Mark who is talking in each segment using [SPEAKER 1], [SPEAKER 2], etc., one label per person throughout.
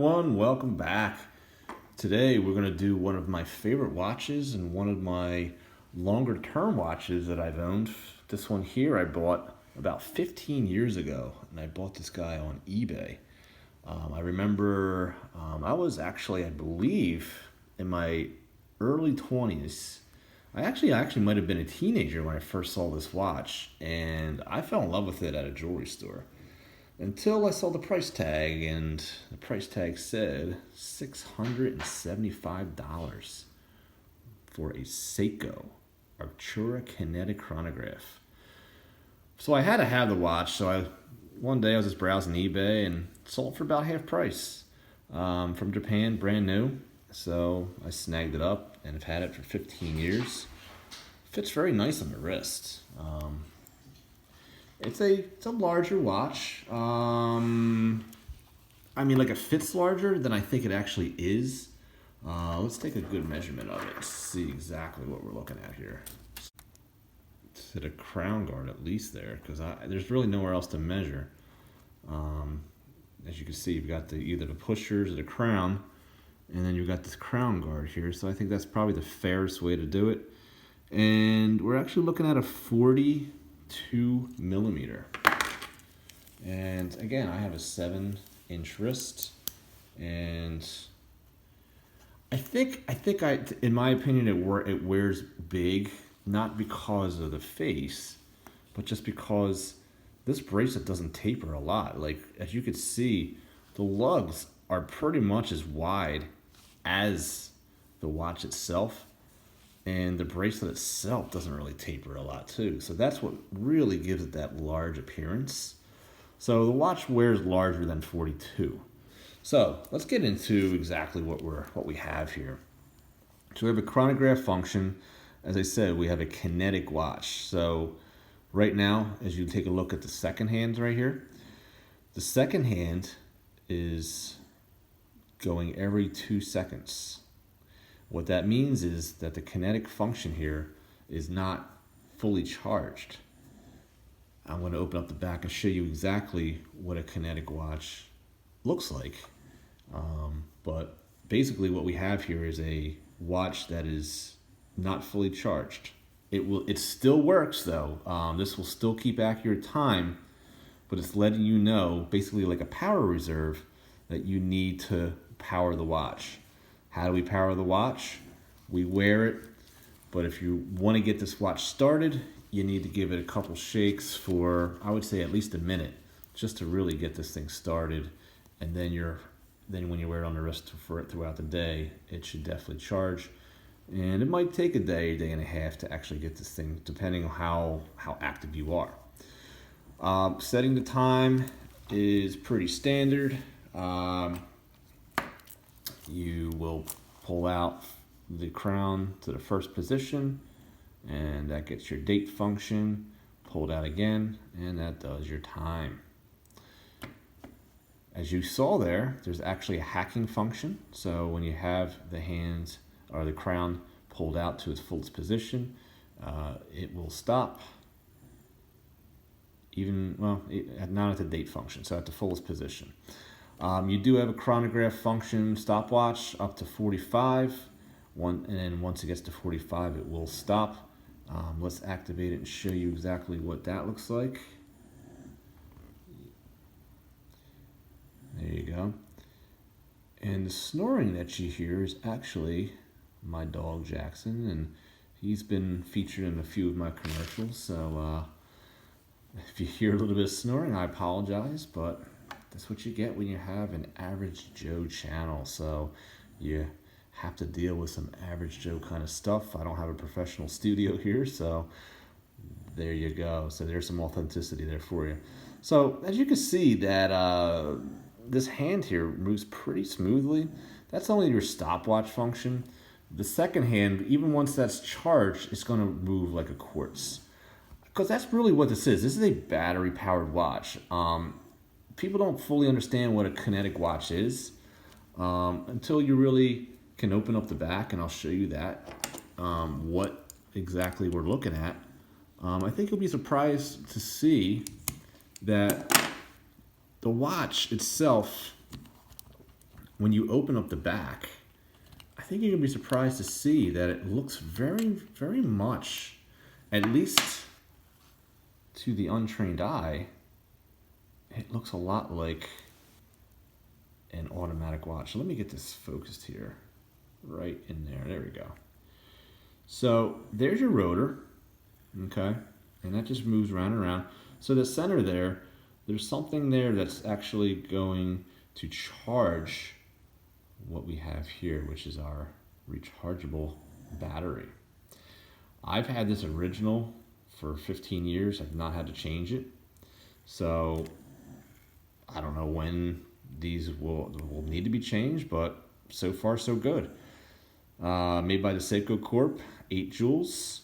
[SPEAKER 1] everyone, welcome back. Today we're going to do one of my favorite watches and one of my longer term watches that I've owned. This one here I bought about 15 years ago, and I bought this guy on eBay. I remember I was actually, I believe, in my early 20s. I actually might have been a teenager when I first saw this watch, and I fell in love with it at a jewelry store. Until I saw the price tag, and the price tag said $675 for a Seiko Arctura Kinetic chronograph. So I had to have the watch, so one day I was just browsing eBay and saw it for about half price. From Japan, brand new. So I snagged it up and have had it for 15 years. Fits very nice on the wrist. It's a larger watch. I mean, like, it fits larger than I think it actually is. Let's take a good measurement of it, see exactly what we're looking at here. To the crown guard at least there, because there's really nowhere else to measure. As you can see, you've got either the pushers or the crown, and then you've got this crown guard here. So I think that's probably the fairest way to do it. And we're actually looking at a 42 millimeter. And again, I have a 7-inch wrist, and I think in my opinion, it wears big, not because of the face, but just because this bracelet doesn't taper a lot. Like, as you can see, the lugs are pretty much as wide as the watch itself, and the bracelet itself doesn't really taper a lot too. So that's what really gives it that large appearance. So the watch wears larger than 42. So let's get into exactly what we have here. So we have a chronograph function. As I said, we have a kinetic watch. So right now, as you take a look at the second hand right here, the second hand is going every 2 seconds. What that means is that the kinetic function here is not fully charged. I'm going to open up the back and show you exactly what a kinetic watch looks like. But basically what we have here is a watch that is not fully charged. It still works though. This will still keep accurate time, but it's letting you know, basically like a power reserve, that you need to power the watch. How do we power the watch? We wear it, but if you want to get this watch started, you need to give it a couple shakes for, I would say, at least a minute, just to really get this thing started. And then when you wear it on the wrist for it throughout the day, it should definitely charge. And it might take a day and a half to actually get this thing, depending on how active you are. Setting the time is pretty standard. You will pull out the crown to the first position, and that gets your date function. Pulled out again, and that does your time. As you saw there's actually a hacking function. So when you have the hands or the crown pulled out to its fullest position, it will stop. Not at the date function, so at the fullest position. You do have a chronograph function stopwatch up to 45, and then once it gets to 45, it will stop. Let's activate it and show you exactly what that looks like. There you go. And the snoring that you hear is actually my dog Jackson, and he's been featured in a few of my commercials. So if you hear a little bit of snoring, I apologize, but that's what you get when you have an Average Joe channel. So you have to deal with some Average Joe kind of stuff. I don't have a professional studio here, so there you go. So there's some authenticity there for you. So as you can see that this hand here moves pretty smoothly. That's only your stopwatch function. The second hand, even once that's charged, it's going to move like a quartz. Because that's really what this is. This is a battery-powered watch. People don't fully understand what a kinetic watch is until you really can open up the back, and I'll show you that, what exactly we're looking at. I think you'll be surprised to see that the watch itself when you open up the back, I think you're gonna be surprised to see that it looks very, very much, at least to the untrained eye, it looks a lot like an automatic watch. So let me get this focused here, right in there. There we go. So there's your rotor, okay? And that just moves around and around. So the center there, there's something there that's actually going to charge what we have here, which is our rechargeable battery. I've had this original for 15 years. I've not had to change it. So I don't know when these will need to be changed, but so far so good. Made by the Seiko Corp, 8 joules.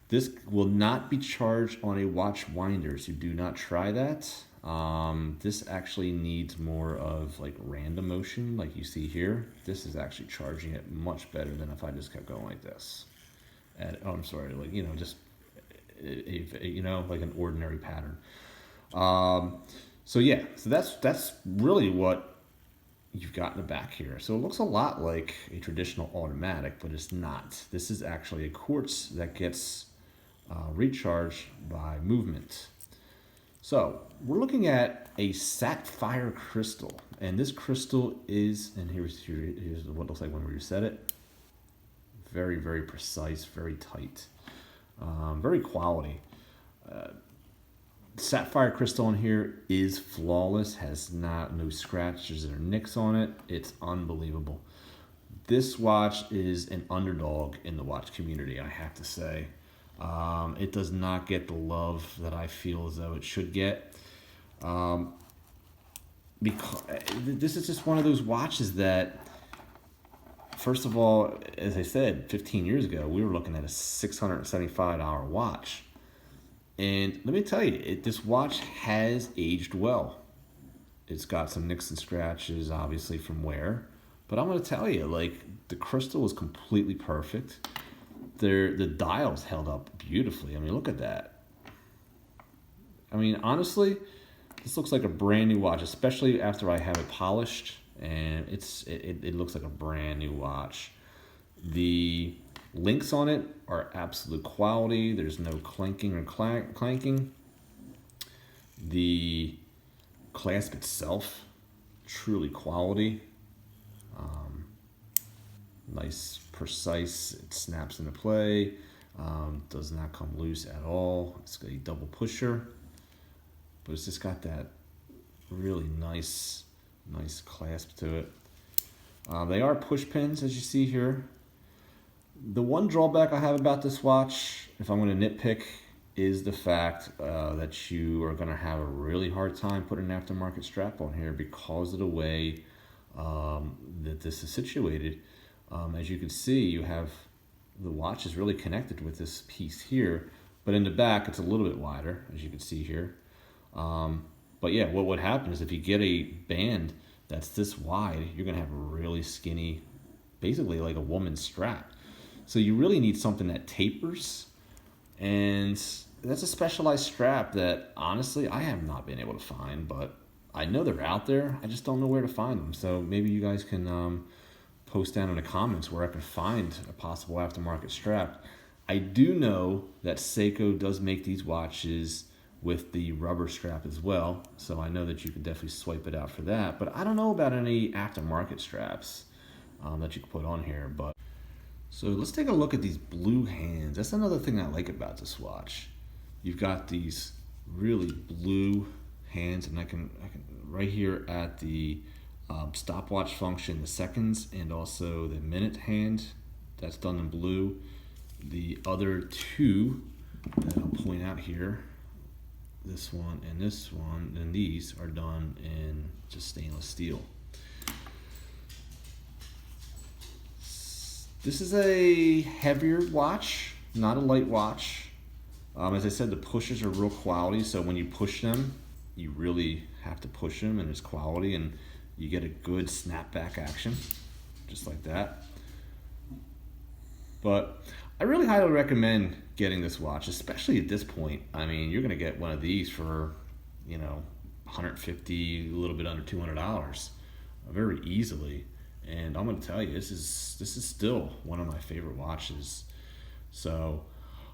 [SPEAKER 1] This will not be charged on a watch winder, so do not try that. This actually needs more of like random motion, like you see here. This is actually charging it much better than if I just kept going like this. Oh, I'm sorry, like, you know, just, you know, like an ordinary pattern. So yeah, so that's really what you've got in the back here. So it looks a lot like a traditional automatic, but it's not. This is actually a quartz that gets recharged by movement. So we're looking at a sapphire crystal, and this crystal is, and here's what it looks like when we reset it. Very, very precise, very tight, very quality. Sapphire crystal in here is flawless, has no scratches or nicks on it. It's unbelievable. This watch is an underdog in the watch community, I have to say. It does not get the love that I feel as though it should get. Because this is just one of those watches that, first of all, as I said, 15 years ago, we were looking at a $675 watch. And let me tell you, this watch has aged well. It's got some nicks and scratches, obviously, from wear. But I'm going to tell you, like, the crystal is completely perfect. The dial's held up beautifully. I mean, look at that. I mean, honestly, this looks like a brand new watch, especially after I have it polished. And it looks like a brand new watch. The links on it are absolute quality. There's no clanking or clanking. The clasp itself, truly quality. Nice, precise. It snaps into play. Does not come loose at all. It's got a double pusher, but it's just got that really nice clasp to it. They are push pins, as you see here. The one drawback I have about this watch, if I'm going to nitpick, is the fact that you are going to have a really hard time putting an aftermarket strap on here because of the way that this is situated. As you can see, you have the watch is really connected with this piece here, but in the back it's a little bit wider, as you can see here. But yeah, what would happen is if you get a band that's this wide, you're going to have a really skinny, basically like a woman's strap. So you really need something that tapers, and that's a specialized strap that honestly I have not been able to find, but I know they're out there. I just don't know where to find them. So maybe you guys can post down in the comments where I can find a possible aftermarket strap. I do know that Seiko does make these watches with the rubber strap as well, so I know that you can definitely swipe it out for that, but I don't know about any aftermarket straps that you can put on here. But so let's take a look at these blue hands. That's another thing I like about this watch. You've got these really blue hands, and I can right here at the stopwatch function, the seconds and also the minute hand, that's done in blue. The other two that I'll point out here, this one and this one, and these are done in just stainless steel. This is a heavier watch, not a light watch. As I said, the pushers are real quality, so when you push them, you really have to push them, and it's quality, and you get a good snapback action, just like that. But I really highly recommend getting this watch, especially at this point. I mean, you're gonna get one of these for, you know, $150, a little bit under $200. very easily. And I'm going to tell you, this is still one of my favorite watches. So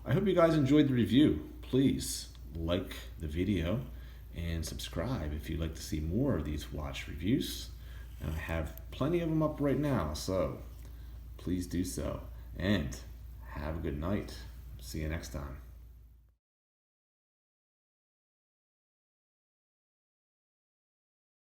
[SPEAKER 1] I hope you guys enjoyed the review. Please like the video and subscribe if you'd like to see more of these watch reviews. And I have plenty of them up right now, so please do so. And have a good night. See you next time.